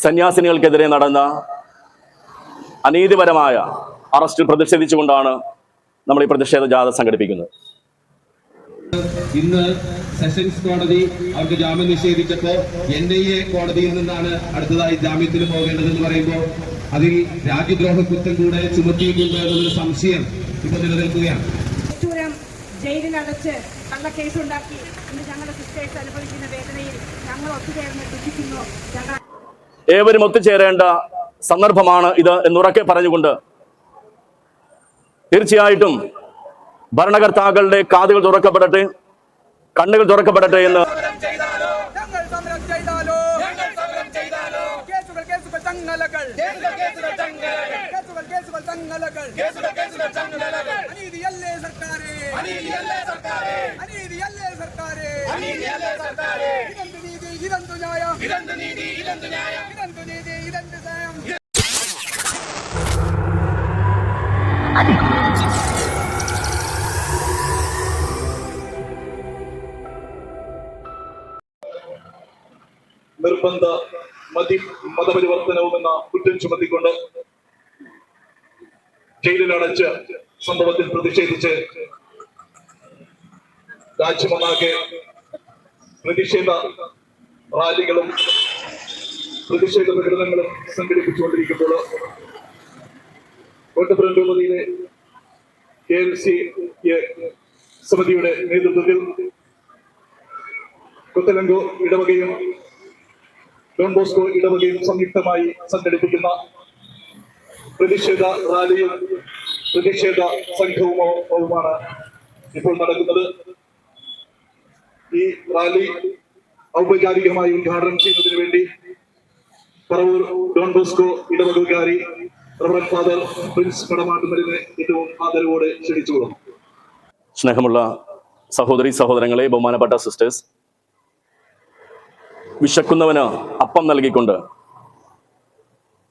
സന്യാസിനികൾക്കെതിരെ നടന്ന അനീതിപരമായ അറസ്റ്റിൽ പ്രതിഷേധിച്ചുകൊണ്ടാണ് നമ്മൾ ഈ പ്രതിഷേധ ജാഥ സംഘടിപ്പിക്കുന്നത്. ഇന്ന് സെഷൻസ് കോടതി അവർക്ക് ജാമ്യം നിഷേധിച്ചപ്പോൾ NIA കോടതിയിൽ നിന്നാണ് അടുത്തതായി ജാമ്യത്തിന് പോകേണ്ടതെന്ന് പറയുമ്പോൾ അതിൽ രാജ്യദ്രോഹ കുറ്റം കൂടെ ചുമത്തിയിട്ടുണ്ട് എന്നൊരു സംശയം ഇപ്പോൾ നിലനിൽക്കുകയാണ്. ജയിലിലടച്ച് കള്ളക്കേസുണ്ടാക്കി ഇന്ന് ഞങ്ങളുടെ സിസ്റ്റേഴ്സ് അനുഭവിക്കുന്ന വേദനയിൽ ഞങ്ങൾ ഒത്തുചേർന്ന് ദുഃഖിക്കുന്നു. ഏവരും ഒത്തുചേരേണ്ട സന്ദർഭമാണ് ഇത് എന്നുറക്കെ പറഞ്ഞുകൊണ്ട് തീർച്ചയായിട്ടും ഭരണകർത്താക്കളുടെ കാതുകൾ തുറക്കപ്പെടട്ടെ, കണ്ണുകൾ തുറക്കപ്പെടട്ടെ എന്ന് നിർബന്ധ മതപരിവർത്തനവും എന്ന കുറ്റം ചുമത്തിക്കൊണ്ട് ജയിലിലടച്ച് സംഭവത്തിൽ പ്രതിഷേധിച്ച് രാജ്യമൊന്നാകെ പ്രതിഷേധ റാലികളും പ്രതിഷേധ പ്രകടനങ്ങളും സംഘടിപ്പിച്ചുകൊണ്ടിരിക്കുമ്പോൾ കോട്ടപ്പുറം രൂപതയിലെ KLC സമിതിയുടെ നേതൃത്വത്തിൽ കൊത്തലങ്കോ ഇടവകയും ഡോൺ ബോസ്കോ ഇടവകയും സംയുക്തമായി സംഘടിപ്പിക്കുന്ന പ്രതിഷേധ റാലിയും പ്രതിഷേധ സംഘവുമാണ് ഇപ്പോൾ നടക്കുന്നത്. ഈ റാലി ഔപചാരികമായി ഉദ്ഘാടനം ചെയ്യുന്നതിന് വേണ്ടി പറവൂർ ഡോൺ ബോസ്കോ ഇടവക വികാരി റവറന്റ് ഫാദർ പ്രിൻസ് കടമാട്ടുമലിനെ ഏറ്റവും ആദരവോടെ ക്ഷണിച്ചുകൊള്ളുന്നു. സ്നേഹമുള്ള സഹോദരി സഹോദരങ്ങളെ, ബഹുമാനപ്പെട്ട സിസ്റ്റേഴ്സ്, വിശക്കുന്നവന് അപ്പം നൽകിക്കൊണ്ട്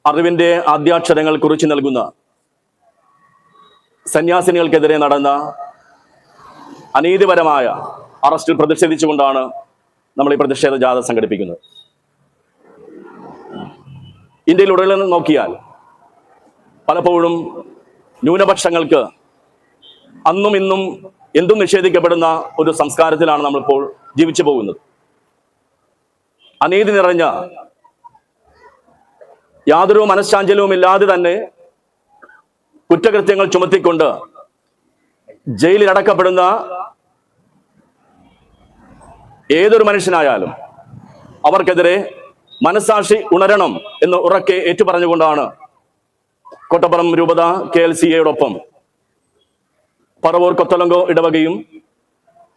അറിവിന്റെ ആദ്യാക്ഷരങ്ങൾ കുറിച്ച് നൽകുന്ന സന്യാസിനികൾക്കെതിരെ നടന്ന അനീതിപരമായ അറസ്റ്റിൽ പ്രതിഷേധിച്ചുകൊണ്ടാണ് നമ്മൾ ഈ പ്രതിഷേധ ജാഥ സംഘടിപ്പിക്കുന്നത്. ഇന്ത്യയിലുടനീളം നോക്കിയാൽ പലപ്പോഴും ന്യൂനപക്ഷങ്ങൾക്ക് അന്നും ഇന്നും എന്തും നിഷേധിക്കപ്പെടുന്ന ഒരു സംസ്കാരത്തിലാണ് നമ്മളിപ്പോൾ ജീവിച്ചു പോകുന്നത്. അനീതി നിറഞ്ഞ യാതൊരു മനഃശാഞ്ചല്യവും ഇല്ലാതെ തന്നെ കുറ്റകൃത്യങ്ങൾ ചുമത്തിക്കൊണ്ട് ജയിലിലടക്കപ്പെടുന്ന ഏതൊരു മനുഷ്യനായാലും അവർക്കെതിരെ മനസാക്ഷി ഉണരണം എന്ന് ഉറക്കെ ഏറ്റുപറഞ്ഞുകൊണ്ടാണ് കോട്ടപ്പുറം രൂപത KLCയോടൊപ്പം പറവൂർ കൊത്തലങ്കോ ഇടവകയും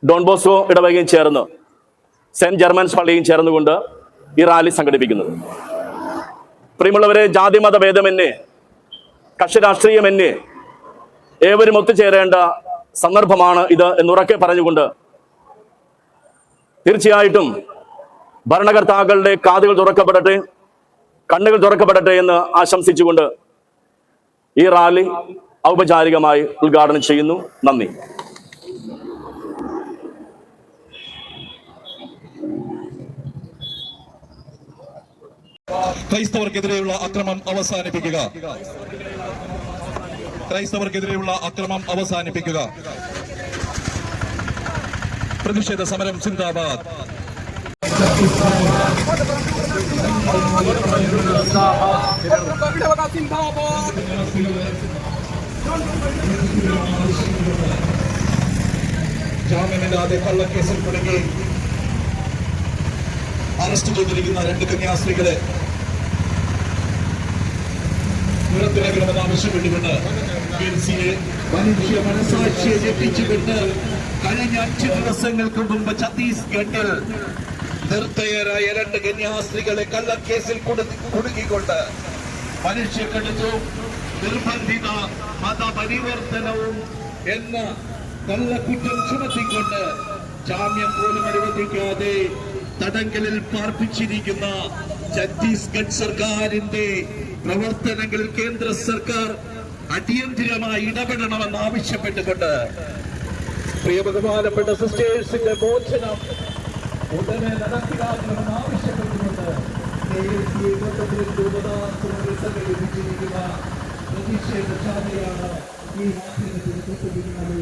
ഡോൺ ബോസ്കോ ഇടവകയും ചേർന്ന് സെന്റ് ജർമൻസ് പള്ളിയും ചേർന്നുകൊണ്ട് ഈ റാലി സംഘടിപ്പിക്കുന്നത്. പ്രിയമുള്ളവരെ, ജാതിമത ഭേദമെന്നെ കക്ഷി രാഷ്ട്രീയമെന്നെ ഏവരും ഒത്തുചേരേണ്ട സന്ദർഭമാണ് ഇത് എന്നുറക്കെ പറഞ്ഞുകൊണ്ട് തീർച്ചയായിട്ടും ഭരണകർത്താക്കളുടെ കാതുകൾ തുറക്കപ്പെടട്ടെ, കണ്ണുകൾ തുറക്കപ്പെടട്ടെ എന്ന് ആശംസിച്ചുകൊണ്ട് ഈ റാലി ഔപചാരികമായി ഉദ്ഘാടനം ചെയ്യുന്നു. നന്ദി. ക്രൈസ്തവർക്കെതിരെയുള്ള അക്രമം അവസാനിപ്പിക്കുക. ക്രൈസ്തവർക്കെതിരെയുള്ള അക്രമം അവസാനിപ്പിക്കുക. പ്രതിഷേധ സമരം സിന്ദാബാദ്. ജാമ്യമില്ലാതെ കള്ളക്കേസിൽ കുടുങ്ങി അറസ്റ്റ് ചെയ്തിരിക്കുന്ന 2 കന്യാസ്ത്രീകളെ പുറത്തിറക്കണമെന്ന് ആവശ്യപ്പെട്ടുകൊണ്ട് മനുഷ്യ മനസാക്ഷിയെ ഞെട്ടിച്ചുകൊണ്ട് കഴിഞ്ഞ 5 ദിവസങ്ങൾക്ക് മുമ്പ് ഛത്തീസ്ഗഡിൽ നിർദ്ധയരായ 2 കന്യാസ്ത്രീകളെ കള്ളക്കേസിൽ കുടുക്കിക്കൊണ്ട് മനുഷ്യക്കടത്തും നിർബന്ധിത മതപരിവർത്തനവും എന്ന കള്ളക്കുറ്റം ചുമത്തിക്കൊണ്ട് ജാമ്യം പോലും അനുവദിക്കാതെ തടങ്കലിൽ പാർപ്പിച്ചിരിക്കുന്ന ഛത്തീസ്ഗഡ് സർക്കാരിന്റെ പ്രവർത്തനങ്ങളിൽ കേന്ദ്ര സർക്കാർ അടിയന്തിരമായി ഇടപെടണമെന്ന് ആവശ്യപ്പെട്ടുകൊണ്ട് പ്രിയബഹുമാനപ്പെട്ട സിസ്റ്റേഴ്സിന്റെ മോചനം ഉടനെ നടപ്പിലാക്കണമെന്ന് ആവശ്യപ്പെട്ടുകൊണ്ട് സംഘടിപ്പിച്ചിരിക്കുന്ന പ്രതിഷേധ ജാഥയാണ് ഈ വാഹനത്തിന് തൊട്ടുപിന്നാലെ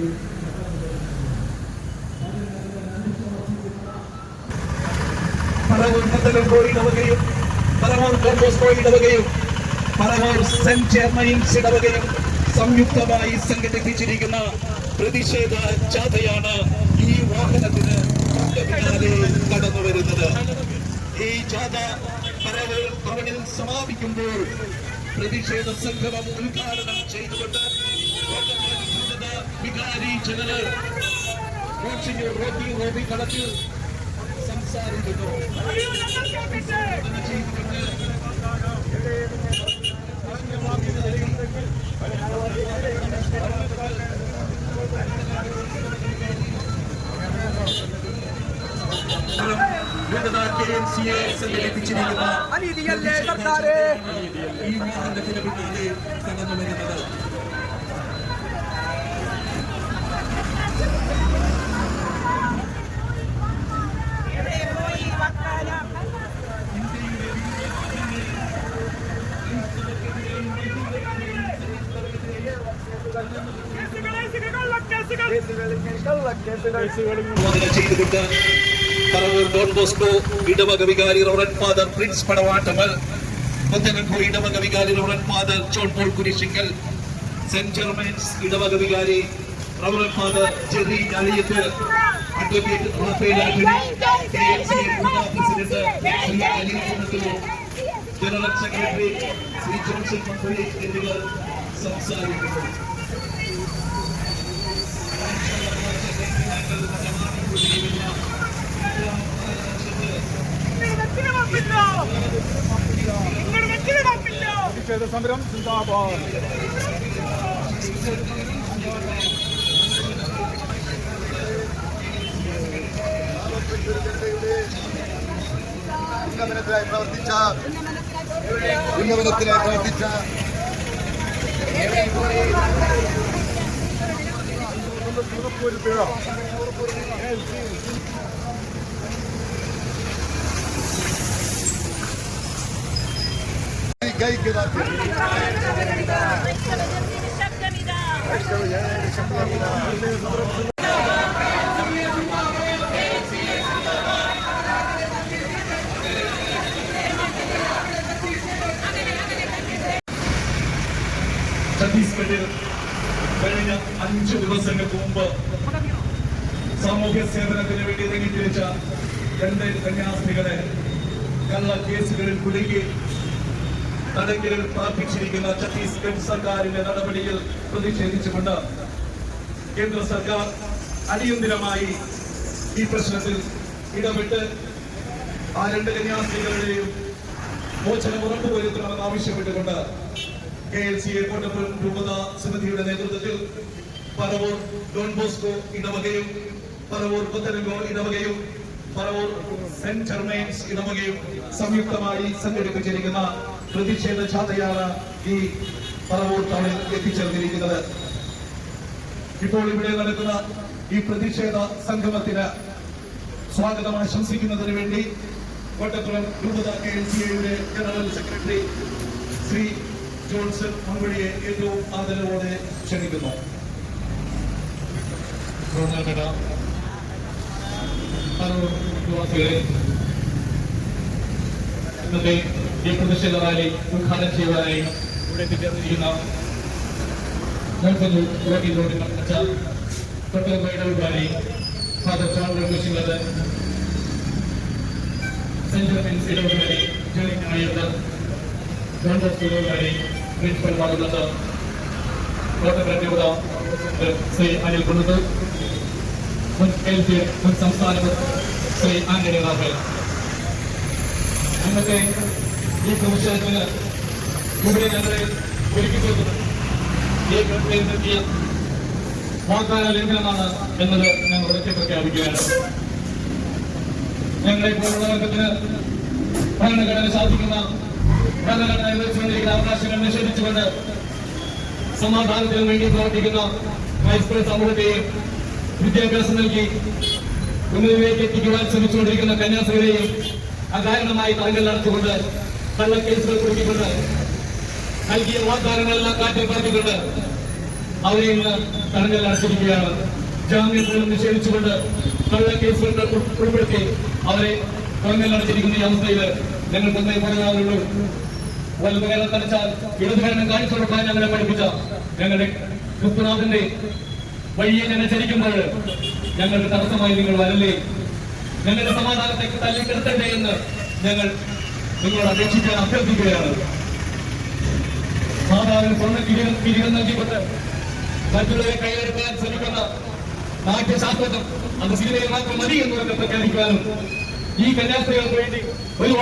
പറവൂർ പത്തനംകോട് ഇടവകയും പറവൂർ ഡോൺ ബോസ്കോ ഇടവകയും പറവൂർ സെന്റ് ജെർമൈൻസ് ഇടവകയും സംയുക്തമായി സംഘടിപ്പിച്ചിരിക്കുന്ന പ്രതിഷേധ ജാഥയാണ് ഈ വാഹനത്തിന് പിന്നാലെ കടന്നു വരുന്നത്. ഈ ജാഥ പറവൂർ ഭവനിൽ സമാപിക്കുമ്പോൾ പ്രതിഷേധ സംഗമം ഉദ്ഘാടനം ചെയ്തുകൊണ്ട് വികാരി ജനറൽ റോബി കളത്തിൽ സംസാരിക്കുന്നു. സംഘടിപ്പിച്ചിരിക്കുന്ന ഈ വാഹനത്തിന് പിന്നാലെ കടന്നു വരുന്നത് ചെയ്തുകൊണ്ട് പറവൂർ ഡോൺ ബോസ്കോ ഇടവക വികാരി reverend father Prince Padavattamal, Pathanamkode ഇടവക വികാരി reverend father John Paul Kurishikkal, സെന്റ് ജെർമൈൻസ് ഇടവക വികാരി reverend father Jerry Aliyath, advocate Raphael Antony, president Shri Ali Kunnathur, general secretary Shri Johnson Mampuzhi എന്നിവർ സംസാരിക്കുന്നു. സമരം സിന്ദാബാദ്. ഉന്നമനത്തിനായി പ്രവർത്തിച്ച ഛത്തീസ്ഗഡിൽ കഴിഞ്ഞ 5 ദിവസങ്ങൾക്ക് മുമ്പ് സാമൂഹ്യ സേവനത്തിന് വേണ്ടി ഇറങ്ങിത്തിരിച്ച 2 കന്യാസ്ത്രീകളെ കള്ള കേസുകളിൽ കുടുങ്ങി തടങ്കലിൽ പാർപ്പിച്ചിരിക്കുന്ന ഛത്തീസ്ഗഡ് സർക്കാരിന്റെ നടപടിയിൽ പ്രതിഷേധിച്ചുകൊണ്ട് കേന്ദ്ര സർക്കാർ അടിയന്തരമായി ഈ പ്രശ്നത്തിൽ ഇടപെട്ട് ആ 2 കന്യാസ്ത്രീകളുടെയും മോചനം ഉറപ്പുവരുത്തണമെന്ന് ആവശ്യപ്പെട്ടുകൊണ്ട് KLCA കോട്ടപ്പുറം രൂപത സമിതിയുടെ നേതൃത്വത്തിൽ പറവൂർ ഡോൺ ബോസ്കോ ഇടവകയും പറവൂർ പത്തനംകോ ഇടവകയും പറവൂർ സെന്റ് ജെർമൈൻസ് ഇടവകയും സംയുക്തമായി സംഘടിപ്പിച്ചിരിക്കുന്ന പ്രതിഷേധ ജാഥയാണ് ഈ പറവൂർ ടൗണിൽ എത്തിച്ചേർന്നിരിക്കുന്നത്. ഇപ്പോൾ ഇവിടെ നടക്കുന്ന ഈ പ്രതിഷേധ സംഗമത്തിന് സ്വാഗതം ആശംസിക്കുന്നതിന് വേണ്ടി കോട്ടപ്പുറം രൂപത KLCAയുടെ ജനറൽ സെക്രട്ടറി ശ്രീ ജോൺസൺ മമ്പുഴിയെ ഏറ്റവും ആദരവോടെ ക്ഷണിക്കുന്നു. ഇന്നത്തെ ഈ പ്രതിഷേധ റാലി ഉദ്ഘാടനം ചെയ്യുവാനായി ഇവിടെ എത്തിച്ചേർന്നിരിക്കുന്ന ഇടവുകാരി ഫാദർ ജോൺ റോബിശിംഗത്, സെന്റ് ജെർമൈൻസ് ഇടവുകാരി ജെറി അലിയത്ത്, ഡോൺ ബോസ്കോ ഇടവുകാരി പ്രിൻസിപ്പൽ മാറുന്നത് കോട്ടപ്പുറം ശ്രീ അനിൽ കുന്നത്തൂർ, മുൻ സംസ്ഥാന ശ്രീ ആന്റണി റാഫേൽ. ഇന്നത്തെ ഈ പ്രതിഷേധത്തിന് ഇവിടെ ഞങ്ങളെ ഒരുക്കിച്ചേർന്നത് ഈ ഗവൺമെന്റ് നൽകിയ വാഗ്ദാന ലംഘനമാണ് എന്നത് ഞങ്ങൾ ഉറക്കെ പ്രഖ്യാപിക്കുകയാണ്. ഞങ്ങളെ പോലുള്ള വർഗത്തിന് ഭരണഘടന സാധിക്കുന്ന ഭരണഘടന നിർവഹിച്ചുകൊണ്ടിരിക്കുന്ന അവകാശങ്ങൾ നിഷേധിച്ചുകൊണ്ട് സമാധാനത്തിന് വേണ്ടി പ്രവർത്തിക്കുന്ന ക്രൈസ്തവ സമൂഹത്തെയും വിദ്യാഭ്യാസം നൽകി ഉന്നതിയിലേക്ക് എത്തിക്കുവാൻ ശ്രമിച്ചുകൊണ്ടിരിക്കുന്ന കന്യാസ്ത്രീകളെയും അകാരണമായി തടങ്കൽ അടച്ചുകൊണ്ട് കള്ളക്കേസുകൾ കുടുക്കിക്കൊണ്ട് നൽകിയ വാഗ്ദാനങ്ങളെല്ലാം കാറ്റിൽ പറഞ്ഞുകൊണ്ട് അവരെ ഇന്ന് തടങ്കൽ അടച്ചിരിക്കുകയാണ്. ജാമ്യം പോലും നിഷേധിച്ചുകൊണ്ട് കള്ളക്കേസുകൾ ഉൾപ്പെടുത്തി അവരെ തടങ്കൽ അടച്ചിരിക്കുന്ന ഈ അവസ്ഥയിൽ ഞങ്ങൾക്ക് ഒന്നേ പറയാനുള്ളൂ. വലതുകരണം തലച്ചാൽ ഇടതുകരണം കാണിച്ചു കൊടുക്കാൻ ഞങ്ങളെ പഠിപ്പിച്ച ഞങ്ങളുടെ ക്രിസ്തുനാഥന്റെ വഴിയെ ഞങ്ങൾ ചരിക്കുമ്പോൾ ഞങ്ങൾക്ക് തടസ്സമായി നിങ്ങൾ വരല്ലേ, ഞങ്ങളുടെ സമാധാനത്തേക്ക് തല്ലിക്കെടുത്തണ്ടേ എന്ന് ഞങ്ങൾ നിങ്ങളോട് അപേക്ഷിക്കാൻ അഭ്യർത്ഥിക്കുകയാണ്. സാധാരണ സ്വർണ്ണ കിരീടം നൽകിക്കൊണ്ട് മറ്റുള്ളവരെ കൈയെടുക്കാൻ ശ്രമിക്കുന്ന നാട്യശാസ്ത്രജ്ഞം അത് സിനിമയിൽ മാത്രം മതി എന്ന് പറഞ്ഞ് പ്രഖ്യാപിക്കുവാനും ഈ കന്യാസ്ത്രീകൾക്ക് വേണ്ടി ഒരു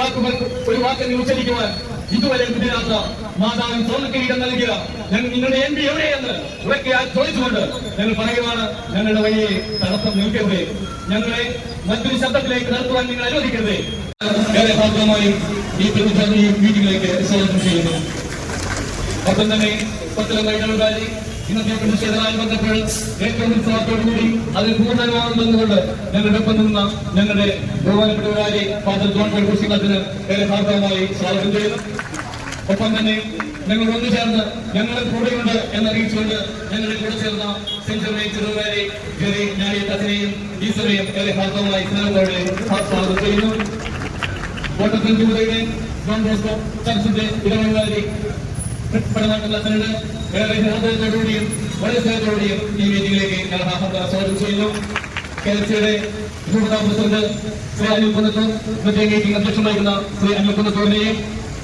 വാക്ക് ഉച്ചരിക്കുവാൻ ഇതുവരെ കുതിരാത്ത മാതാവിന് സ്വർണ്ണ കിരീടം നൽകിയ ഞങ്ങൾ നിങ്ങളുടെ MP എവിടെയെന്ന് ഉറക്കെയാൽ ചോദിച്ചുകൊണ്ട് ഞങ്ങൾ പറയുവാണ്, ഞങ്ങളുടെ വഴിയെ തടസ്സം നിൽക്കരുതേ, ഞങ്ങളെ മറ്റൊരു ശബ്ദത്തിലേക്ക് നടത്തുവാൻ നിങ്ങൾ അനുവദിക്കരുതേ. ഏറെ ഭാഗമായും ഈ മീറ്റിംഗിലേക്ക് സ്വാഗതം ചെയ്യുന്നു. ഒപ്പം തന്നെ ഇടവുകാരി ഇന്നത്തെ പ്രതിഷേധമായി വന്നപ്പോൾ ഏറ്റവും ഉത്സാഹത്തോടുകൂടി അതിൽ പൂർണ്ണമാണെന്ന് തന്നുകൊണ്ട് ഞങ്ങളുടെ ഒപ്പം നിന്ന ഞങ്ങളുടെ ബഹുമാനപ്പെട്ടവരായി ഫാദർ ജോൺ പോൾ കുരിശിങ്കത്തിന് ഏറെ ഭാഗമായി സ്വാഗതം ചെയ്യുന്നു. ഒപ്പം തന്നെ ഞങ്ങൾ ഒന്നു ചേർന്ന് ഞങ്ങളുടെ കൂടെയുണ്ട് എന്നറിയിച്ചുകൊണ്ട് ഞങ്ങളുടെ കൂടെ ചേർന്ന സെഞ്ചുറി ചെറുകാരി ജെറി ഞാനി തച്ചനെയും ഈശ്വരെയും ഏറെ ഭാഗമായി സ്നേഹത്തോടെ സ്വാഗതം ചെയ്യുന്നു. കോട്ടക്കൽ ജൂതയുടെ ജോൺ ബോസ്കോ ചർച്ചിന്റെ ഇടവകാരി ഏറെ ഹൃദയത്തോടുകൂടിയും വലസത്തോടുകൂടിയും ഈ മീറ്റിംഗിലേക്ക് സ്വാഗതം ചെയ്യുന്നു. കേരളയുടെ പ്രസിഡന്റ് ശ്രീ അനിൽ കുന്നത്തൂർ, മറ്റേ മീറ്റിംഗ് അധ്യക്ഷൻ വഹിക്കുന്ന ശ്രീ അനിൽ കുന്നത്തൂരിനെയും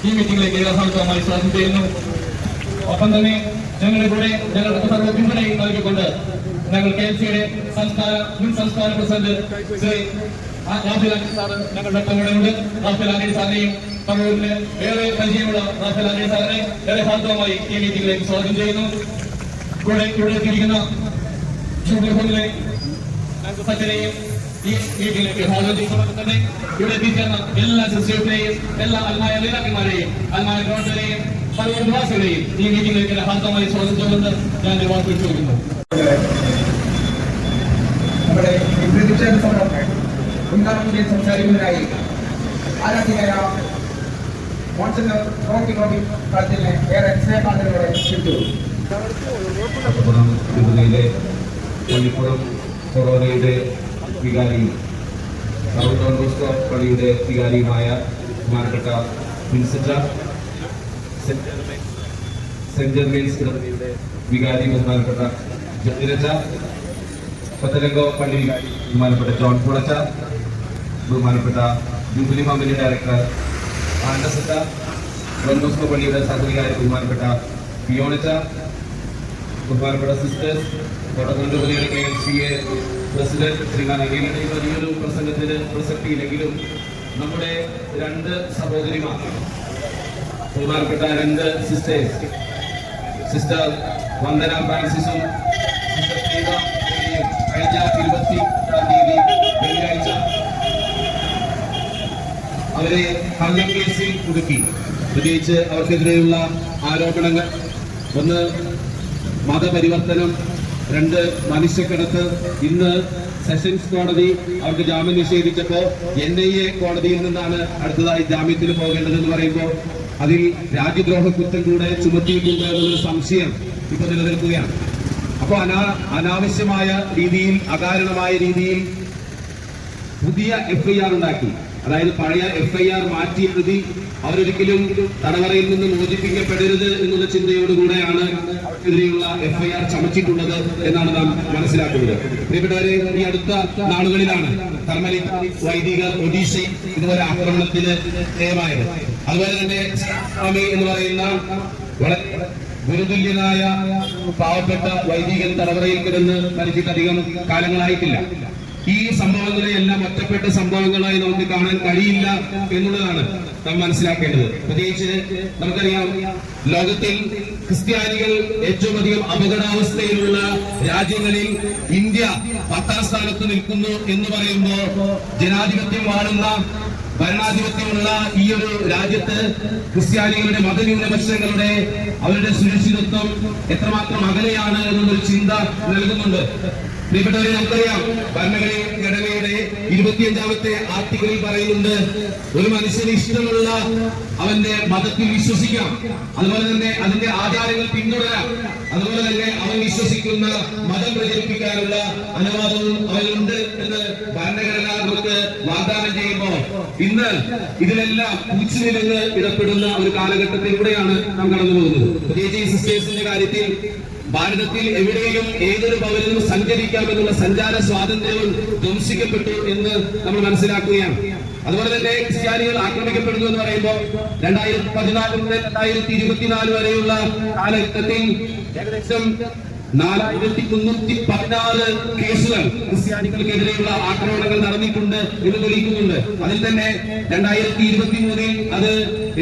ഈ മീറ്റിംഗിലേക്ക് യഥാർത്ഥമായി സ്വാഗതം ചെയ്യുന്നു. ഒപ്പം തന്നെ ഞങ്ങളുടെ കൂടെ ഞങ്ങളുടെ സർവ്വ പിന്തുണയും നൽകിക്കൊണ്ട് ഞങ്ങൾ KLCയുടെ മുൻ സംസ്ഥാന പ്രസിഡന്റ് ശ്രീ റാഫേൽ ആന്റണി സാറ് ഞങ്ങളുടെ കൂടെയുണ്ട്. റാഫേൽ ആന്റണി സാറിനെയും കണ്ണൂരിന് ഏറെ പരിചയമുള്ള റാഫേൽ ആന്റണി സാറിനെ ഏറെ ഭാഗമായി ഈ മീറ്റിംഗിലേക്ക് സ്വാഗതം ചെയ്യുന്നു. ഇവിടെ എത്തിയിരിക്കുന്ന ജൂബിലെ സജ്ജനെയും ഈ മീറ്റിംഗിലേക്ക് സ്വാഗതം ചെയ്യുന്നതോടൊപ്പം തന്നെ ഇവിടെ എത്തിച്ചേർന്ന എല്ലാ സിസ്റ്റേഴ്സിനെയും എല്ലാ അൽമായ നേതാക്കന്മാരെയും അൽമായ പ്രവർത്തകരെയും പലവർ നിവാസികളെയും ഈ മീറ്റിംഗിലേക്ക് ഭാഗമായി സ്വാഗതം ചെയ്യുന്നത് ഞാൻ വാക്കുകൾ ചോദിക്കുന്നു. നമ്മുടെ പ്രതിഷേധ സമരം ഉദ്ഘാടനം സംസാരിക്കുന്നതിനായി ആരാധ്യനായ മോൺസിനർ റോക്കി കളത്തിനെ ഏറെ സ്നേഹാദരവോടെ ക്ഷണിച്ചു. ജില്ലയിലെ പള്ളിപ്പുറം കൊറോണയുടെ വികാരിയും ഡോൺ ബോസ്കോ പള്ളിയുടെ വികാരിയുമായ ബഹുമാനപ്പെട്ട വിൻസെന്റ, സെന്റ് ജെർമൈൻസ് ഇടവകയുടെ വികാരി ബഹുമാനപ്പെട്ട ജനിരജ, പത്തലങ്കോ പള്ളി ബഹുമാനപ്പെട്ട ജോൺ പുളച്ച, ബഹുമാനപ്പെട്ട ജൂബിലി ഫാമിലി ഡയറക്ടർ ആൻഡസറ്റ, ഡോൺ ബോസ്കോ പള്ളിയുടെ സഹവികാരി ബഹുമാനപ്പെട്ട പിയോണിച്ച, ബഹുമാനപ്പെട്ട സിസ്റ്റേഴ്സ്, കോട്ടക്കൽ പള്ളിയുടെ KLCA പ്രസിഡന്റ് ശ്രീകാന്ത് അങ്ങയുടെ വലിയൊരു പ്രസംഗത്തിന് പ്രസക്തിയില്ലെങ്കിലും നമ്മുടെ രണ്ട് സഹോദരിമാർ, ബഹുമാനപ്പെട്ട രണ്ട് സിസ്റ്റേഴ്സ്, സിസ്റ്റർ വന്ദന ഫ്രാൻസിസും സിസ്റ്റർ പ്രീത കഴിഞ്ഞ 20-ാം തീയതി വെള്ളിയാഴ്ച അവരെ കള്ളക്കേസിൽ കുടുക്കി. പ്രത്യേകിച്ച് അവർക്കെതിരെയുള്ള ആരോപണങ്ങൾ ഒന്ന് മതപരിവർത്തനം, രണ്ട് മനുഷ്യക്കടത്ത്. ഇന്ന് സെഷൻസ് കോടതി അവർക്ക് ജാമ്യം നിഷേധിച്ചപ്പോൾ NIA കോടതിയിൽ നിന്നാണ് അടുത്തതായി ജാമ്യത്തിന് പോകേണ്ടതെന്ന് പറയുമ്പോൾ അതിൽ രാജ്യദ്രോഹ കുറ്റം കൂടെ ചുമത്തിയിട്ടുണ്ട് എന്നൊരു സംശയം ഇപ്പൊ നിലനിൽക്കുകയാണ്. അപ്പോൾ അനാവശ്യമായ രീതിയിൽ, അകാരണമായ രീതിയിൽ പുതിയ FIR ഉണ്ടാക്കി. അതായത് പഴയ FIR മാറ്റി എഴുതി അവരൊരിക്കലും തടവറയിൽ നിന്ന് മോചിപ്പിക്കപ്പെടരുത് എന്നുള്ള ചിന്തയോടുകൂടെയാണ് അവർക്കെതിരെയുള്ള FIR ചമച്ചിട്ടുള്ളത് എന്നാണ് നാം മനസ്സിലാക്കുന്നത്. പ്രിയപ്പെട്ടവരെ, ഈ അടുത്ത നാളുകളിലാണ് കർമ്മലിക് വൈദികർ ഒഡീഷയിൽ ഇതുപോലെ ആക്രമണത്തിന് വിധേയമായത്. അതുപോലെ തന്നെ സ്വാമി എന്ന് പറയുന്ന വളരെ ഗുരുതുല്യനായ പാവപ്പെട്ട വൈദികൻ തടവറയിൽ കിടന്ന് മരിച്ചിട്ടധികം കാലങ്ങളായിട്ടില്ല. ഈ സംഭവങ്ങളെ എല്ലാം ഒറ്റപ്പെട്ട സംഭവങ്ങളായി നമുക്ക് കാണാൻ കഴിയില്ല എന്നുള്ളതാണ് നാം മനസ്സിലാക്കേണ്ടത്. പ്രത്യേകിച്ച് നമുക്കറിയാം, ലോകത്തിൽ ക്രിസ്ത്യാനികൾ ഏറ്റവും അധികം അപകടാവസ്ഥയിലുള്ള രാജ്യങ്ങളിൽ ഇന്ത്യ 10ാം സ്ഥാനത്ത് നിൽക്കുന്നു എന്ന് പറയുമ്പോൾ ജനാധിപത്യം വാഴുന്ന, ഭരണാധിപത്യമുള്ള ഈ ഒരു രാജ്യത്ത് ക്രിസ്ത്യാനികളുടെ മതന്യൂനപക്ഷങ്ങളുടെ അവരുടെ സുരക്ഷിതത്വം എത്രമാത്രം അകലെയാണ് എന്നുള്ളൊരു ചിന്ത നൽകുന്നുണ്ട്. പ്രിയപ്പെട്ടവരെ, നമുക്കറിയാം ഭരണഘടനയുടെ 25ാമത്തെ ആർട്ടിക്കിളിൽ പറയുന്നുണ്ട്, ഒരു മനുഷ്യന് ഇഷ്ടമുള്ള അവന്റെ മതത്തിൽ വിശ്വസിക്കാം, അതുപോലെ തന്നെ അതിന്റെ ആചാരങ്ങൾ പിന്തുടരാം, അതുപോലെ തന്നെ അവൻ വിശ്വസിക്കുന്ന മതം പ്രചരിപ്പിക്കാനുള്ള അനുവാദവും അവനുണ്ട് എന്ന് ഭരണഘടന നമുക്ക് വാഗ്ദാനം ചെയ്യുമ്പോൾ ഇന്ന് ഇതിലെല്ലാം പൂച്ചുനിലങ്ങ് ഇടപെടുന്ന ഒരു കാലഘട്ടത്തിലൂടെയാണ് നാം കടന്നു പോകുന്നത്. പ്രത്യേകിച്ച് ഈ സിസ്റ്റേഴ്സിന്റെ കാര്യത്തിൽ ഭാരതത്തിൽ എവിടെയും ഏതൊരു ഭവനിലും സഞ്ചരിക്കാമെന്നുള്ള സഞ്ചാര സ്വാതന്ത്ര്യവും ധ്വംസിക്കപ്പെട്ടു എന്ന് നമ്മൾ മനസ്സിലാക്കുകയാണ്. അതുപോലെ തന്നെ ക്രിസ്ത്യാനികൾ ആക്രമിക്കപ്പെടുന്നു എന്ന് പറയുമ്പോൾ 2014 മുതൽ 2024 വരെയുള്ള കാലഘട്ടത്തിൽ ഏകദേശം 4316 കേസുകൾ ക്രിസ്ത്യാനികൾക്കെതിരെയുള്ള ആക്രമണങ്ങൾ നടന്നിട്ടുണ്ട് എന്ന് തെളിയിക്കുന്നുണ്ട്. അതിൽ തന്നെ 2023 അത്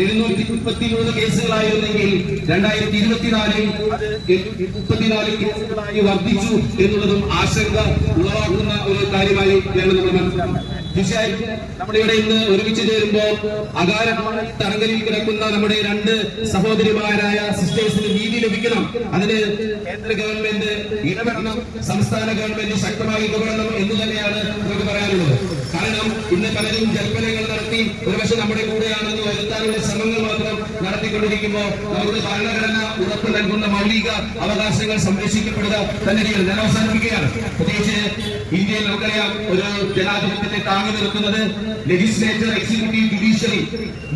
733 കേസുകളായിരുന്നെങ്കിൽ 2024 അത് 834 കേസുകളായി വർദ്ധിച്ചു എന്നുള്ളതും ആശങ്ക ഉളവാക്കുന്ന ഒരു കാര്യമായി വേണം നമ്മൾ മനസ്സിലാക്കാൻ. തീർച്ചയായും നമ്മളിവിടെ ഇന്ന് ഒരുമിച്ച് ചേരുമ്പോൾ അകാരണമായി തടങ്കലിൽ കിടക്കുന്ന നമ്മുടെ 2 സഹോദരിമാരായ സിസ്റ്റേഴ്സിന് നീതി ലഭിക്കണം. അതിന് കേന്ദ്ര ഗവൺമെന്റ് ഇടപെടണം, സംസ്ഥാന ഗവൺമെന്റ് ശക്തമായി ഇടപെടണം എന്ന് തന്നെയാണ് നമുക്ക് പറയാനുള്ളത്. കാരണം ഇന്ന് പലരും ജൽപ്പനങ്ങൾ നടത്തി ഒരുപക്ഷെ നമ്മുടെ കൂടെയാണെന്ന് വരുത്താനുള്ള ശ്രമങ്ങൾ മാത്രം നടത്തിക്കൊണ്ടിരിക്കുമ്പോൾ നമുക്ക് ഭരണഘടന ഉറപ്പ് നൽകുന്ന മൗലിക അവകാശങ്ങൾ സംരക്ഷിക്കപ്പെടുക തന്നെ ചെയ്യണം. ഞാൻ അവസാനിപ്പിക്കുകയാണ്. പ്രത്യേകിച്ച് ഇന്ത്യയിൽ നമുക്കറിയാം ഒരു ജനാധിപത്യത്തെ താങ്ങി നിർത്തുന്നത് ലെജിസ്ലേച്ചർ, എക്സിക്യൂട്ടീവ്, ജുഡീഷ്യറി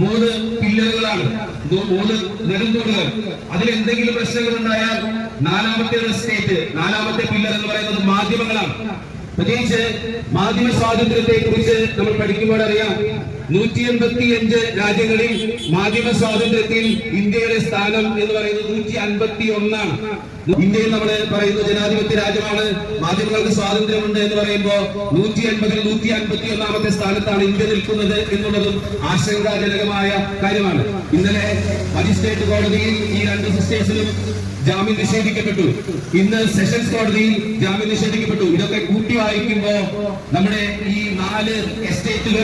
3 പില്ലറുകളാണ്, 3 നെടുന്തൂണുകൾ. അതിലെന്തെങ്കിലും പ്രശ്നങ്ങൾ ഉണ്ടായാൽ 4ാമത്തെ പില്ലർ എന്ന് പറയുന്നത് മാധ്യമങ്ങളാണ്. പ്രത്യേകിച്ച് മാധ്യമ സ്വാതന്ത്ര്യത്തെ കുറിച്ച് നമ്മൾ പഠിക്കുമ്പോൾ അറിയാം 185 രാജ്യങ്ങളിൽ മാധ്യമ സ്വാതന്ത്ര്യത്തിൽ ഇന്ത്യയുടെ സ്ഥാനം എന്ന് പറയുന്നത് 151ആണ്. ഇന്ത്യയിൽ നമ്മൾ പറയുന്ന ജനാധിപത്യ രാജ്യമാണ്, മാധ്യമങ്ങൾക്ക് സ്വാതന്ത്ര്യമുണ്ട് എന്ന് പറയുമ്പോൾ 180-ൽ 151ാമത്തെ സ്ഥാനത്താണ് ഇന്ത്യ നിൽക്കുന്നത് എന്നുള്ളതും ആശങ്കാജനകമായ കാര്യമാണ്. ഇന്നലെ മജിസ്ട്രേറ്റ് കോടതിയിൽ ഈ 2 സിസ്റ്റേഴ്സിനും ജാമ്യം നിഷേധിക്കപ്പെട്ടു. ഇന്ന് സെഷൻസ് കോടതിയിൽ ജാമ്യം നിഷേധിക്കപ്പെട്ടു. ഇതൊക്കെ കൂട്ടി വായിക്കുമ്പോ നമ്മുടെ ഈ 4 എസ്റ്റേറ്റുകൾ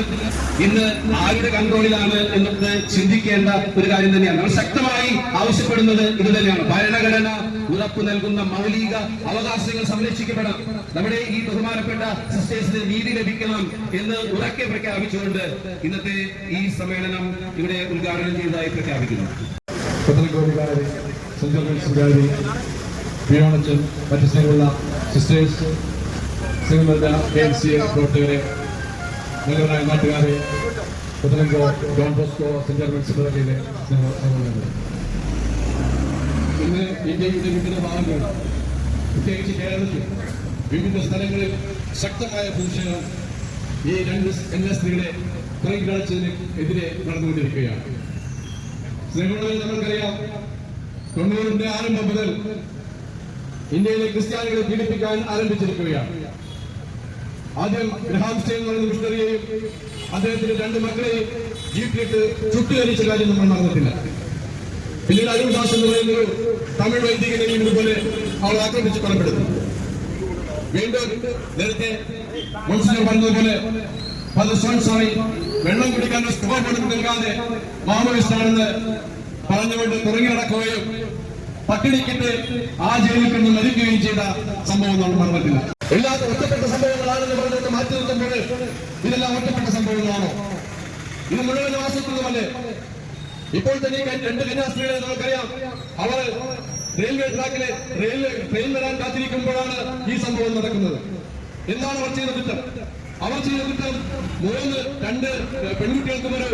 ഇന്ന് ആരുടെ കൺട്രോളിലാണ് എന്നത് ചിന്തിക്കേണ്ട ഒരു കാര്യം തന്നെയാണ്. നമ്മൾ ശക്തമായി ആവശ്യപ്പെടുന്നത് ഇത് തന്നെയാണ്. ഭരണഘടന ഉറപ്പു നൽകുന്ന മൗലിക അവകാശങ്ങൾ സംരക്ഷിക്കപ്പെടണം. നമ്മുടെ ഈ ബഹുമാനപ്പെട്ട സിസ്റ്റേഴ്സിന് നീതി ലഭിക്കണം എന്ന് ഉറക്കെ പ്രഖ്യാപിച്ചുകൊണ്ട് ഇന്നത്തെ ഈ സമ്മേളനം ഇവിടെ ഉദ്ഘാടനം ചെയ്തതായി പ്രഖ്യാപിക്കുന്നു. മറ്റു സ്നേഹമുള്ള സിസ്റ്റേഴ്സ്, സ്നേഹമുള്ള KMCA പ്രവർത്തകരെ, നല്ലവരായ നാട്ടുകാരെ, പുത്തലങ്കോ ഡോൺ ബോസ്കോ സെന്റ് മുനിസിപ്പാലിറ്റിയിലെ സ്നേഹമുള്ളവരെ, ഇന്ന് ഇന്ത്യയുടെ വിവിധ ഭാഗങ്ങൾ, പ്രത്യേകിച്ച് കേരളത്തിൽ വിവിധ സ്ഥലങ്ങളിൽ ശക്തമായ ഭൂഷണം ഈ 2 കന്യാസ്ത്രീകളെ പുറകിലടിച്ചതിന് എതിരെ നടന്നുകൊണ്ടിരിക്കുകയാണ്. സ്നേഹമുള്ളവരെ, നമുക്കറിയാം 90ന്റെ ആരംഭം മുതൽ ഇന്ത്യയിലെ ക്രിസ്ത്യാനികളെ പീഡിപ്പിക്കാൻ ആരംഭിച്ചിരിക്കുകയാണ്. ആദ്യം ഗ്രഹാം സ്റ്റെയിൻ എന്ന് പറയുന്ന മിഷണറിയെയും അദ്ദേഹത്തിന്റെ 2 മക്കളെയും ജീപ്പിലിട്ട് ചുട്ടുകരിച്ച കാര്യം നമ്മൾ മറന്നിട്ടില്ല. പിന്നീട് അരുൺദാസ് എന്ന് പറയുന്നൊരു തമിഴ് വൈദികനെയും ഇതുപോലെ അവൾ ആക്രമിച്ച് കൊലപ്പെടുത്തി. വീണ്ടും നേരത്തെ മുൻസിഫ് പറഞ്ഞതുപോലെ പദസ്വാമി വെള്ളം കുടിക്കാനുള്ള സുഖം പോലും നൽകാതെ മാമോയിസ്റ്റാണെന്ന് പറഞ്ഞുകൊണ്ട് തുറങ്ങി നടക്കുകയും പട്ടിണിക്കിട്ട് ആ ജയിലിൽ നിന്ന് മരിക്കുകയും ചെയ്ത സംഭവം നമ്മൾ മറന്നിട്ടില്ല. എല്ലാ ഒറ്റപ്പെട്ട സംഭവങ്ങളാണെന്ന് പറഞ്ഞിട്ട് മാറ്റി നിർത്തുമ്പോൾ ഇതെല്ലാം ഒറ്റപ്പെട്ട സംഭവങ്ങളാണോ? ഇത് മുഴുവൻ ആസൂത്രിതമല്ലേ? ഇപ്പോൾ തന്നെ 2 കന്യാസ്ത്രീകളെ നമുക്കറിയാം. അവർ റെയിൽവേ ട്രാക്കിലെ ട്രെയിൻ വരാൻ കാത്തിരിക്കുമ്പോഴാണ് ഈ സംഭവം നടക്കുന്നത്. എന്താണ് അവർ ചെയ്ത കുറ്റം? അവർ ചെയ്ത കുറ്റം 2 പെൺകുട്ടികൾക്കും ഒരു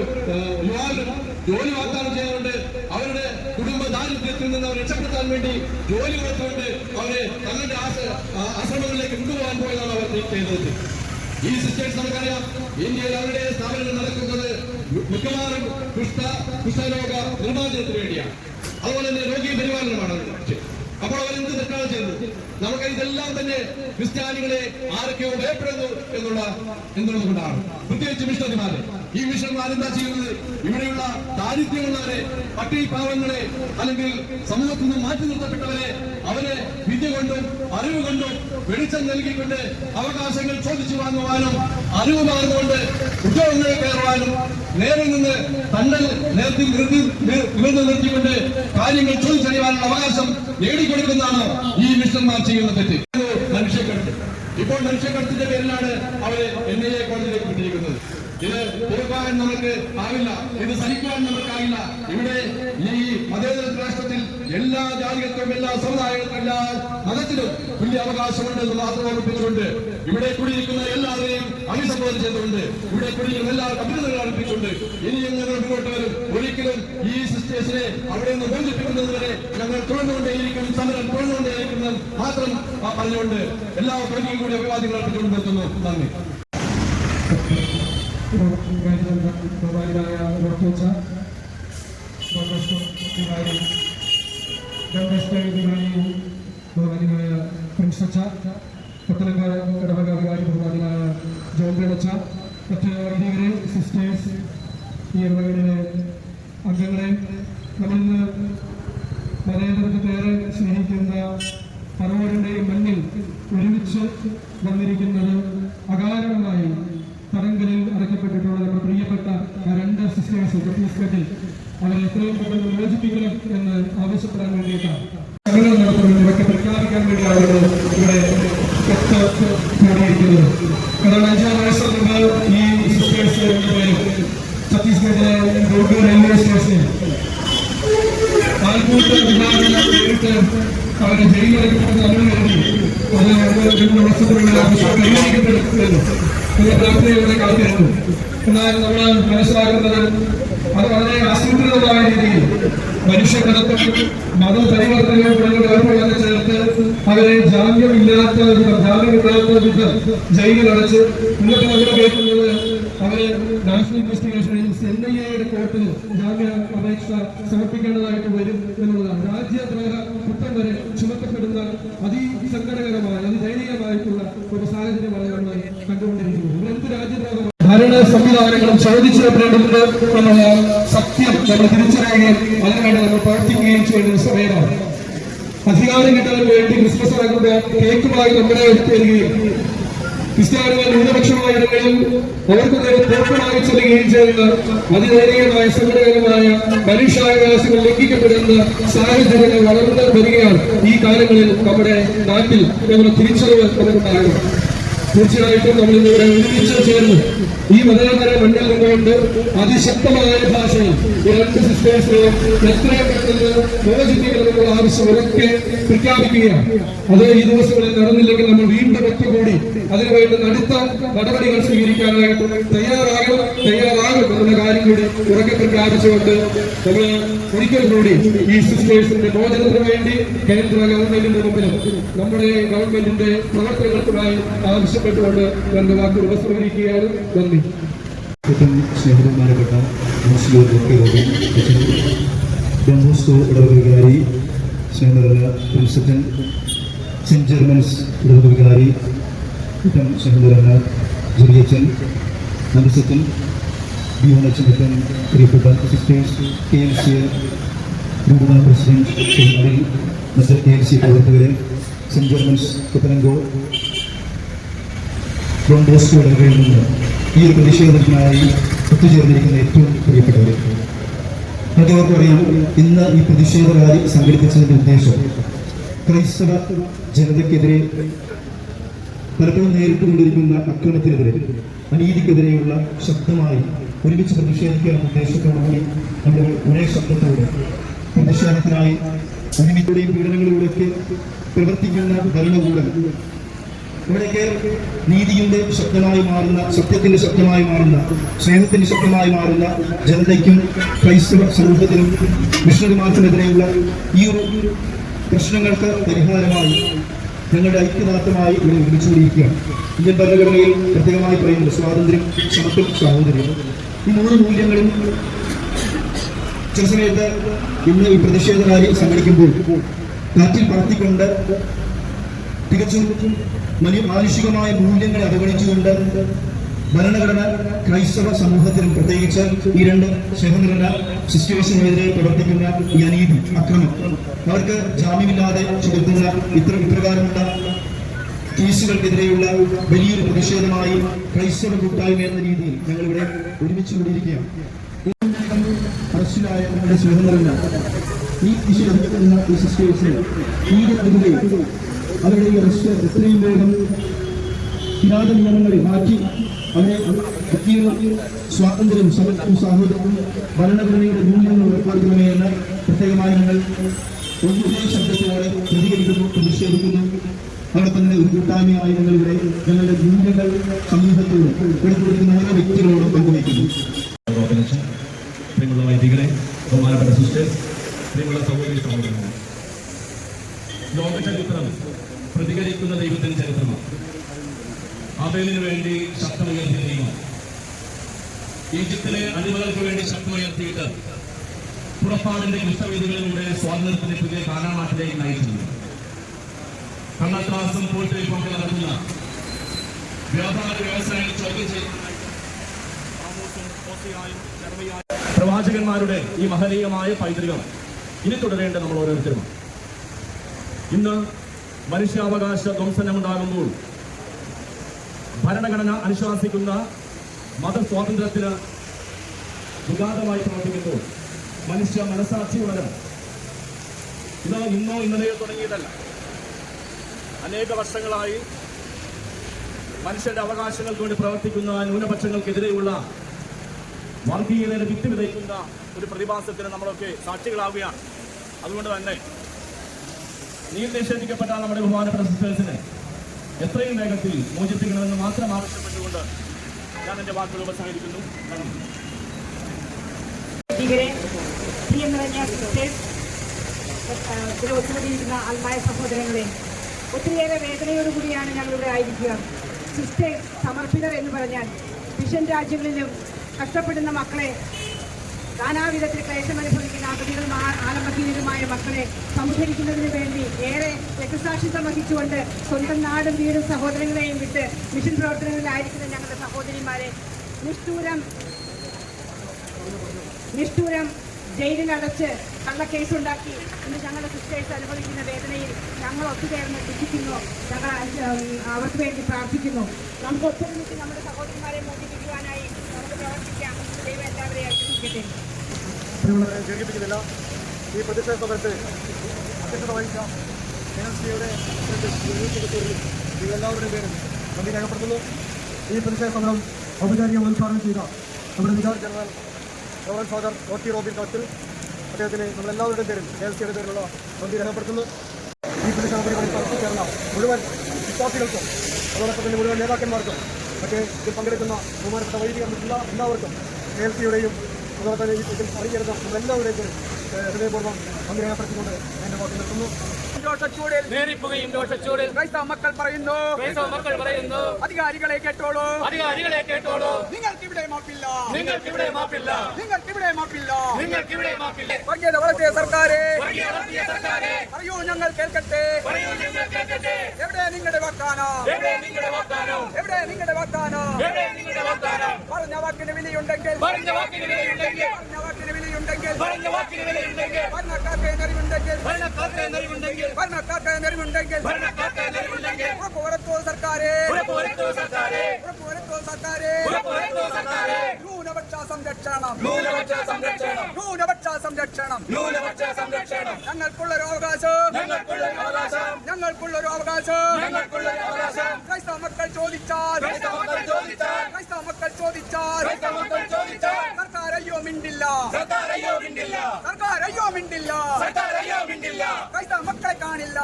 യുവാവിനും ജോലി വാഗ്ദാനം ചെയ്തുകൊണ്ട് അവരുടെ കുടുംബ ദാരിദ്ര്യത്തിൽ നിന്ന് അവർ രക്ഷപ്പെടുത്താൻ വേണ്ടി ജോലി കൊടുത്തുകൊണ്ട് അവരെ തങ്ങളുടെ ആശ്രമങ്ങളിലേക്ക് കൊണ്ടുപോകാൻ പോയതാണ് അവർ ചെയ്തത്. ഈ സിസ്റ്റേഴ്സ് നമുക്കറിയാം, ഇന്ത്യയിൽ അവരുടെ സ്ഥാപനങ്ങൾ നടക്കുന്നത് മിക്കവാറും കുഷ്ഠരോഗ നിർമ്മാർജ്ജനത്തിന് വേണ്ടിയാണ്. അതുപോലെ തന്നെ രോഗീ പരിപാലനമാണ് ലക്ഷ്യം. അപ്പോൾ അവരെന്ത് തെറ്റാണ് ചെയ്തത്? നമുക്ക് ഇതെല്ലാം തന്നെ ക്രിസ്ത്യാനികളെ ആരൊക്കെയോ ഭയപ്പെടുന്നു എന്നുള്ളത് കൊണ്ടാണ്. പ്രത്യേകിച്ച് മിഷണറിമാരെ. ഈ മിഷണറിമാരെന്താ ചെയ്യുന്നത്? ഇവിടെയുള്ള ദാരിദ്ര്യമുള്ളവരെ, പട്ടിണി പാവങ്ങളെ, അല്ലെങ്കിൽ സമൂഹത്തിൽ നിന്ന് മാറ്റി നിർത്തപ്പെട്ടവരെ അവരെ വിദ്യ കൊണ്ടും അറിവ് കൊണ്ടും വെളിച്ചം നൽകിക്കൊണ്ട് അവകാശങ്ങൾ ചോദിച്ചു വാങ്ങുവാനും അറിവ് പകർന്നുകൊണ്ട് ഉദ്യോഗങ്ങളിൽ കയറുവാനും നേരിൽ നിന്ന് തണ്ടൽ നിർത്തിക്കൊണ്ട് കാര്യങ്ങൾ ചോദിച്ചറിയാനുള്ള അവകാശം നേടിക്കൊടുക്കുന്നതാണ് ഈ മിഷണന്മാർ ചെയ്യുന്ന തെറ്റ്. മനുഷ്യക്കെടുത്ത് ഇപ്പോൾ മനുഷ്യക്കടത്തിന്റെ പേരിലാണ് അവരെ NIA കോടതിയിലേക്ക് വിട്ടിരിക്കുന്നത്. ഇത് തീർക്കാൻ നമുക്ക് ആവില്ല, ഇത് സഹിക്കാൻ നമുക്കാവില്ല. ഇവിടെ ഈ മതേതര രാഷ്ട്രത്തിൽ എല്ലാ ജാതികൾക്കും എല്ലാ സമുദായങ്ങൾക്കും എല്ലാ മതത്തിലും തുല്യ അവകാശമുണ്ട് എന്ന് മാത്രം ഓർമ്മിപ്പിച്ചുകൊണ്ട് ഇവിടെ കൂടിയിരിക്കുന്ന എല്ലാവരെയും അഭിസംബോധന ചെയ്തുകൊണ്ട് ഇവിടെ കൂടിയിരിക്കുന്ന എല്ലാവർക്കും അഭിനന്ദനങ്ങൾ അർപ്പിച്ചുകൊണ്ട് ഇനിയും ഞങ്ങൾ മുന്നോട്ട് വരും. ഒരിക്കലും ഈ സിസ്റ്റേഴ്സിനെ അവിടെ നിന്ന് ബന്ധിപ്പിക്കുന്നതുവരെ ഞങ്ങൾ തുടർന്നുകൊണ്ടേയിരിക്കും, സമരം തുടർന്നുകൊണ്ടേയിരിക്കുന്നത് മാത്രം പറഞ്ഞുകൊണ്ട് എല്ലാവർക്കും കൂടി അഭിവാദ്യങ്ങൾ അർപ്പിച്ചുകൊണ്ട് നിർത്തുന്നു. നന്ദി. ബഹുമാനായ ഡോക്ടർ ബഹുമാനായ പ്രിൻസ് അച്ഛ, പത്തനംതിട്ട ഇടവക വികാരി ബഹുമാനായ ജോൺ അച്ഛ, മറ്റ് വൈദികരെ, സിസ്റ്റേഴ്സ്, ഈ ഇടവകയിലെ അംഗങ്ങളെ, നമ്മളിന്ന് മതേതരത്തെയേറെ സ്നേഹിക്കുന്ന പറവൂരിൻ്റെയും മണ്ണിൽ ഒരുമിച്ച് വന്നിരിക്കുന്നത് അകാരണമായി തടങ്കലിൽ അടയ്ക്കപ്പെട്ടിട്ടുള്ള നമ്മുടെ പ്രിയപ്പെട്ട രണ്ട് സിസ്റ്റേഴ്സ് ഛത്തീസ്ഗഡിൽ അവരെ എത്രയും പെട്ടെന്ന് മോചിപ്പിക്കണം എന്ന് ആവശ്യപ്പെടാൻ വേണ്ടിയിട്ടാണ് സമരം നടത്തുന്നത്. ഇതൊക്കെ പ്രഖ്യാപിക്കാൻ വേണ്ടിയാണ് ഇവിടെ കൂടിയിരിക്കുന്നത്. കാരണം 5 വർഷം മുമ്പ് ഈ സിസ്റ്റേഴ്സ് രണ്ടുപേരും ഛത്തീസ്ഗഡിലെ ദുർഗ് റെയിൽവേ സ്റ്റേഷനിൽ ആൾക്കൂട്ട വിഭാഗം നേരിട്ട് അവരെ ജയിലിലടക്കപ്പെട്ടത് നമ്മൾ കരുതി അത് 2 വർഷത്തിലുള്ള വിഷയം പരിഹരിക്കപ്പെടുന്നു പ്രാർത്ഥനയോടെ കാത്തിരുന്നു. എന്നാൽ നമ്മൾ മനസ്സിലാക്കുന്നത് അത് വളരെ ആസൂത്രിതമായ രീതിയിൽ മനുഷ്യക്കടത്തും മതപരിവർത്തനവും ഏർപ്പെടുന്നത് ചേർത്ത് അവരെ ജാമ്യമില്ലാത്ത വിധം ജയിലിലടച്ച് ഇന്നത്തെ നമ്മൾ കേൾക്കുന്നത് അവരെ നാഷണൽ ഇൻവെസ്റ്റിഗേഷൻ ഏജൻസി NIA കോർട്ടിൽ ജാമ്യ അപേക്ഷ സമർപ്പിക്കേണ്ടതായിട്ട് വരും എന്നുള്ളതാണ്. രാജ്യദ്രോഹ കുറ്റം വരെ ചുമത്തപ്പെടുന്ന അതിസങ്കടകരമായ അതിദയനീയമായിട്ടുള്ള ഒരു സാഹചര്യമാണ് നമ്മൾ കണ്ടുകൊണ്ടിരിക്കുന്നത്. എന്ത് രാജ്യദ്രോഹം ഭരണ സംവിധാനങ്ങളും ചോദിച്ചേണ്ടതുണ്ട് എന്നുള്ള സത്യം നമ്മൾ തിരിച്ചറിയുകയും അതിനുവേണ്ടി നമ്മൾ പ്രവർത്തിക്കുകയും ചെയ്യുന്ന സമയമാണ്. അധികാരം കിട്ടാൻ വേണ്ടി ക്രിസ്മസ് ആകുമ്പോൾ കേക്കുമായി നമ്മളെ എടുത്തുവരികയും ക്രിസ്ത്യാനികൾ ന്യൂനപക്ഷമായ ഇടങ്ങളിൽ അവർക്ക് നേരെ തോട്ടമായി ചെല്ലുകയും ചെയ്യുന്ന അതിദയനീയമായ സങ്കടകരമായ മനുഷ്യാവകാശങ്ങൾ ലംഘിക്കപ്പെടുന്ന സാഹചര്യങ്ങൾ വളർന്നു വരികയാണ് ഈ കാലങ്ങളിൽ നമ്മുടെ നാട്ടിൽ നമ്മൾ തിരിച്ചറിവ് നമുക്കുണ്ടാകണം. തീർച്ചയായിട്ടും നമ്മൾ ഇന്നിവിടെ ഒരുമിച്ച് ചേർന്ന് ഈ മതേതര മണ്ണിൽ നിന്നുകൊണ്ട് അതിശക്തമായ ഭാഷയിൽ ഈ രണ്ട് സിസ്റ്റേഴ്സിനെയും എത്രയും പെട്ടെന്ന് മോചിപ്പിക്കണമെന്നുള്ള ആവശ്യം ഉറക്കെ പ്രഖ്യാപിക്കുകയാണ്. അത് ഈ ദിവസങ്ങളിൽ നടന്നില്ലെങ്കിൽ നമ്മൾ വീണ്ടും ഒത്തുകൂടി അതിനുവേണ്ടി അടുത്ത നടപടികൾ സ്വീകരിക്കാനായിട്ട് തയ്യാറാകും എന്നുള്ള കാര്യം കൂടി ഉറക്കെ പ്രഖ്യാപിച്ചുകൊണ്ട് നമ്മൾ ഒരിക്കൽ കൂടി ഈ സിസ്റ്റേഴ്സിന്റെ മോചനത്തിന് വേണ്ടി കേന്ദ്ര ഗവൺമെന്റിന്റെ മുമ്പിലും നമ്മുടെ ഗവൺമെന്റിന്റെ പ്രവർത്തനങ്ങൾക്കുമായി ആവശ്യപ്പെട്ടുകൊണ്ട് എന്റെ വാക്കുകൾ ഉപസംഹരിക്കുകയാണ്. നന്ദി. ഏറ്റവും സ്നേഹിതന്മാരപ്പെട്ട മുസ്ലിം ഡോംബോസ്കോ ഇടവക വികാരി, സ്നേഹിതരല്ല പ്രിൻസറ്റൻ, സെന്റ് ജർമൻസ് ഇടവക വികാരി, ഏറ്റവും സ്നേഹിതരല്ല ജുറിയച്ചൻ, നമ്പസത്തൻ, ബിയോനച്ചൻ, പ്രിയപ്പെട്ട സിസ്റ്റേഴ്സ്, KMC രൂപത പ്രസിഡന്റ്, മറ്റ് KMC പ്രവർത്തകരെ, സെന്റ് ജർമൻസ് കുത്തനങ്കോ ഡോംബോസ്കോ ഇടവകയിൽ നിന്ന് ഈ ഒരു പ്രതിഷേധത്തിനായി ഒത്തുചേർന്നിരിക്കുന്ന ഏറ്റവും പ്രിയപ്പെട്ടവരെ, നമുക്കെവർക്കും അറിയാം, ഇന്ന് ഈ പ്രതിഷേധ റാലി സംഘടിപ്പിച്ചതിന്റെ ഉദ്ദേശം ക്രൈസ്തവ ജനതയ്ക്കെതിരെ പലപ്പോഴും നേരിട്ടുകൊണ്ടിരിക്കുന്ന അക്രമത്തിനെതിരെ, അനീതിക്കെതിരെയുള്ള ശബ്ദമായി ഒരുമിച്ച് പ്രതിഷേധിക്കാനുള്ള ഉദ്ദേശത്തോടുകൂടി നമ്മൾ ഒരേ ശബ്ദത്തോടെ പ്രതിഷേധത്തിനായി അനീതിയുടെയും പീഡനങ്ങളിലൂടെയൊക്കെ പ്രവർത്തിക്കുന്ന ഭരണകൂടം ഇവിടെയൊക്കെ നീതിയുടെ ശബ്ദമായി മാറുന്ന, സത്യത്തിന്റെ ശബ്ദമായി മാറുന്ന, സ്നേഹത്തിന്റെ ശബ്ദമായി മാറുന്ന ജനതയ്ക്കും ക്രൈസ്തവ സമൂഹത്തിനും മിഷണറിമാർക്കുമെതിരെയുള്ള ഈ ഒരു പ്രശ്നങ്ങൾക്ക് പരിഹാരമായി ഞങ്ങളുടെ ഐക്യദാർഢ്യമായി ഇവിടെ ഒരുമിച്ചുകൂടിയിരിക്കുകയാണ്. ഇന്ത്യൻ ഭരണഘടനയിൽ പ്രത്യേകമായി പറയുന്നത് സ്വാതന്ത്ര്യം, സമത്വം, സാഹോദര്യം, ഈ 3 മൂല്യങ്ങളും ചില സമയത്ത് ഇന്ന് ഈ പ്രതിഷേധ റാലി സംഘടിക്കുമ്പോൾ കാറ്റിൽ പറത്തിക്കൊണ്ട് തികച്ചും മാനുഷികമായ മൂല്യങ്ങളെ അവഗണിച്ചുകൊണ്ട് ഭരണഘടന ക്രൈസ്തവ സമൂഹത്തിനും പ്രത്യേകിച്ച് ഈ 2 സ്നേഹനിരന്ന സിസ്റ്റേഴ്സിനെതിരെ പ്രവർത്തിക്കുന്ന ഈ അനീതി, അക്രമം, അവർക്ക് ജാമ്യമില്ലാതെ ചുമത്തുന്ന ഇപ്രകാരമുള്ള കേസുകൾക്കെതിരെയുള്ള വലിയൊരു പ്രതിഷേധമായി ക്രൈസ്തവ കൂട്ടായ്മ എന്ന രീതിയിൽ ഞങ്ങളിവിടെ ഒരുമിച്ച് കൂടിയിരിക്കുകയാണ്. അറസ്റ്റിലായ നമ്മുടെ സ്നേഹനിരന്ന ഈ വിഷയത്തിലുള്ള ഈ സിസ്റ്റേഴ്സിനെ നീതി നൽകുകയും അവരുടെ ഈ അറസ്റ്റ് എത്രയും വേഗം കിരാത നിയമങ്ങൾ മാറ്റി അവരെ സ്വാതന്ത്ര്യവും സമത്വവും സാഹോദര്യവും ഭരണഘടനയുടെ മൂല്യങ്ങൾ ഉറപ്പാക്കണമേ എന്ന് പ്രത്യേകമായി ഞങ്ങൾ ഒന്നിനെ ശബ്ദത്തോടെ പ്രതികരിക്കുന്നു, പ്രതിഷേധിക്കുന്നു. അവിടെ തന്നെ ഒരു കൂട്ടായ്മയായി ഞങ്ങളിവിടെ ഞങ്ങളുടെ മൂല്യങ്ങൾ സമൂഹത്തോട് കൊടുക്കുന്ന ഓരോ വ്യക്തികളോടും പങ്കുവയ്ക്കുന്നു. പ്രിയമുള്ള വൈദികരെ, ബഹുമാനപ്പെട്ട സിസ്റ്റേഴ്സ്, പ്രിയമുള്ള സഹോദരി സഹോദരന്മാർ, ലോക ചരിത്രം പ്രതികരിക്കുന്ന ദൈവത്തിന്റെ ചരിത്രമാണ്. ആബേലിന് വേണ്ടി ശബ്ദമുയർത്തിയ ദൈവം ഈജിപ്തിലെ അടിമകൾക്ക് വേണ്ടി ശബ്ദമുയർത്തിയിട്ട് പുറപ്പാടിന്റെ കൃഷ്ണവേദികളിലൂടെ സ്വാതന്ത്ര്യത്തിന്റെ പുതിയ കാലഘട്ടത്തിലേക്ക് നയിച്ചിട്ടുണ്ട്. കള്ളത്രാസം പോയിട്ട് പോക്കെ നടക്കുന്ന വ്യാപാര വ്യവസായങ്ങൾ ചോദ്യം ചെയ്യുന്ന പ്രവാചകന്മാരുടെ ഈ മഹനീയമായ പൈതൃകം ഇനി തുടരേണ്ട നമ്മൾ ഓരോരുത്തരും. ഇന്ന് മനുഷ്യാവകാശ ധ്വംസനമുണ്ടാകുമ്പോൾ ഭരണഘടന അനുശാസിക്കുന്ന മതസ്വാതന്ത്ര്യത്തിന് വിഘാതമായി പ്രവർത്തിക്കുമ്പോൾ മനുഷ്യ മനസാക്ഷി ഉണരണം. ഇത് ഇന്നോ ഇന്നലെയോ തുടങ്ങിയതല്ല. അനേക വർഷങ്ങളായി മനുഷ്യരുടെ അവകാശങ്ങൾക്ക് വേണ്ടി പ്രവർത്തിക്കുന്ന ന്യൂനപക്ഷങ്ങൾക്കെതിരെയുള്ള വർഗീയതയുടെ വിത്ത് വിതയ്ക്കുന്ന ഒരു പ്രതിഭാസത്തിന് നമ്മളൊക്കെ സാക്ഷികളാവുകയാണ്. അതുകൊണ്ട് തന്നെ നിഷേധിക്കപ്പെട്ട നമ്മുടെ ബഹുമാനപ്പെട്ട സിസ്റ്റേഴ്സിനെ എത്രയും വേഗത്തിൽ മോചിപ്പിക്കണമെന്ന് മാത്രം ആവശ്യപ്പെട്ടുകൊണ്ട് ഞാൻ എന്റെ വാക്കുകൾ ഉപസംഹരിക്കുന്നു. ഒത്തുകൂടിയിരിക്കുന്ന ആത്മായ സഹോദരങ്ങളെ, ഒത്തിരിയേറെ വേദനയോടുകൂടിയാണ് ഞങ്ങളിവിടെ ആയിരിക്കുക. സിസ്റ്റേഴ്സ് സമർപ്പിതർ എന്ന് പറഞ്ഞാൽ മിഷൻ രാജ്യങ്ങളിലും കഷ്ടപ്പെടുന്ന മക്കളെ, നാനാവിധത്തിൽ ക്ലേശമനുഭവിക്കുന്ന അഗതികളും ആലംബഹീനരുമായ മക്കളെ സംരക്ഷിക്കുന്നതിന് വേണ്ടി ഏറെ രക്തസാക്ഷിത്വം വഹിച്ചുകൊണ്ട് സ്വന്തം നാടും വീടും സഹോദരങ്ങളെയും വിട്ട് മിഷൻ പ്രവർത്തനങ്ങളിലായിരിക്കുന്ന ഞങ്ങളുടെ സഹോദരിമാരെ നിഷ്ഠൂരം ജയിലിലടച്ച് കള്ളക്കേസുണ്ടാക്കി ഇന്ന് ഞങ്ങളുടെ സിസ്റ്റേഴ്സ് അനുഭവിക്കുന്ന വേദനയിൽ ഞങ്ങൾ ഒത്തുചേർന്ന് ദുഃഖിക്കുന്നു. ഞങ്ങൾ അവർക്ക് വേണ്ടി പ്രാർത്ഥിക്കുന്നു. നമുക്ക് ഒത്തൊരുമിച്ച് നമ്മുടെ സഹോദരിമാരെ മോചിപ്പിക്കുവാനായി നമുക്ക് പ്രവർത്തിക്കാം. ദൈവം എല്ലാവരെയും അനുഗ്രഹിക്കട്ടെ. ദീർഘിപ്പിക്കുന്നില്ല. ഈ പ്രതിഷേധ സമരത്ത് അധ്യക്ഷത വഹിച്ച NLC-യുടെ എല്ലാവരുടെയും പേരിൽ നന്ദി രേഖപ്പെടുത്തുന്നു. ഈ പ്രതിഷേധ സമരം ഔപചാരികമായി ഉദ്ഘാടനം ചെയ്ത നമ്മുടെ vicar general governor father OT Robin കത്തിൽ അദ്ദേഹത്തിന് നമ്മളെല്ലാവരുടെയും പേരിൽ NLC-യുടെ പേരിലുള്ള നന്ദി രേഖപ്പെടുത്തുന്നു. ഈ പ്രതിഷേധ പരിപാടി ചേർന്ന മുഴുവൻ വിശ്വാസികൾക്കും അതോടൊപ്പം തന്നെ മുഴുവൻ നേതാക്കന്മാർക്കും മറ്റേ ഇതിൽ പങ്കെടുക്കുന്ന ബഹുമാനപ്പെട്ട വൈദികർക്കുള്ള എല്ലാവർക്കും NLC-യുടെയും അതുപോലെ തന്നെ ഇതിൽ അറിയരുന്ന നമ്മളെല്ലാവരുടെയും ഹൃദയപൂർവ്വം നന്ദി രേഖപ്പെടുത്തിക്കൊണ്ട് എന്റെ വാക്ക് നിർത്തുന്നു. ക്രൈസ്തവ മക്കൾ പറയുന്നു, അധികാരികളെ കേട്ടോളൂ, നിങ്ങൾക്കിവിടെ മാപ്പില്ല. വർഗീയത വളർത്തിയ സർക്കാരെ പറയൂ, ഞങ്ങൾ കേൾക്കട്ടെ. എവിടെ നിങ്ങളുടെ വാഗ്ദാനം? പറഞ്ഞ വാക്കിന് വിലയുണ്ടെങ്കിൽ ഉറപ്പുവരുത്തൂ സർക്കാരെ. ന്യൂനപക്ഷ സംരക്ഷണം. ഞങ്ങൾക്കുള്ളൊരു അവകാശം. ക്രൈസ്തവ മക്കൾ ചോദിച്ചാൽ സർക്കാർ അയ്യോ മിണ്ടില്ല. ക്രൈസ്തവ മക്കളെ കാണില്ല.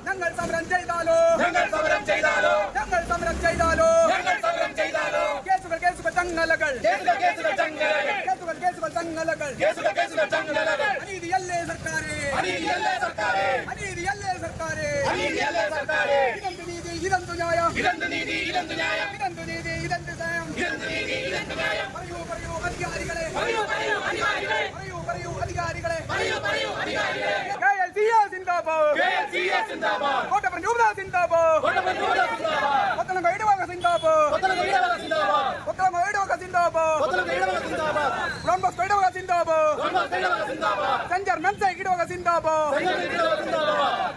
ഞങ്ങൾ സമരം ചെയ്താലോ കേസുകൾ ചങ്ങലകൾ. അനീതിയല്ലേ സർക്കാരെ. ഇതെന്തു ന്യായം? പറയൂ അധികാരികളെ. കോട്ടപ്പുറം രൂപത സിന്ദാബാദ്. കൊത്തളങ്ങ ഇടവക സിന്ദാബാദ്. ഡോൺ ബോസ്കോ ഇടവക സിന്ദാബാദ്. സെന്റ് ജർമൻസ് ഇടവക സിന്ദാബാദ്.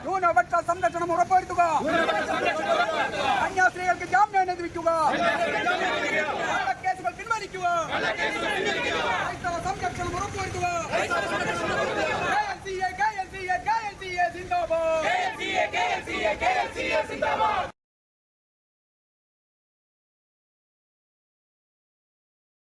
ന്യൂനപക്ഷ സംരക്ഷണം ഉറപ്പുവരുത്തുക. കന്യാസ്ത്രീകൾക്ക് ജാമ്യം അനുവദിക്കുക. കേസുകൾ പിൻവലിക്കുക. ക്രൈസ്തവ സംരക്ഷണം ഉറപ്പുവരുത്തുക.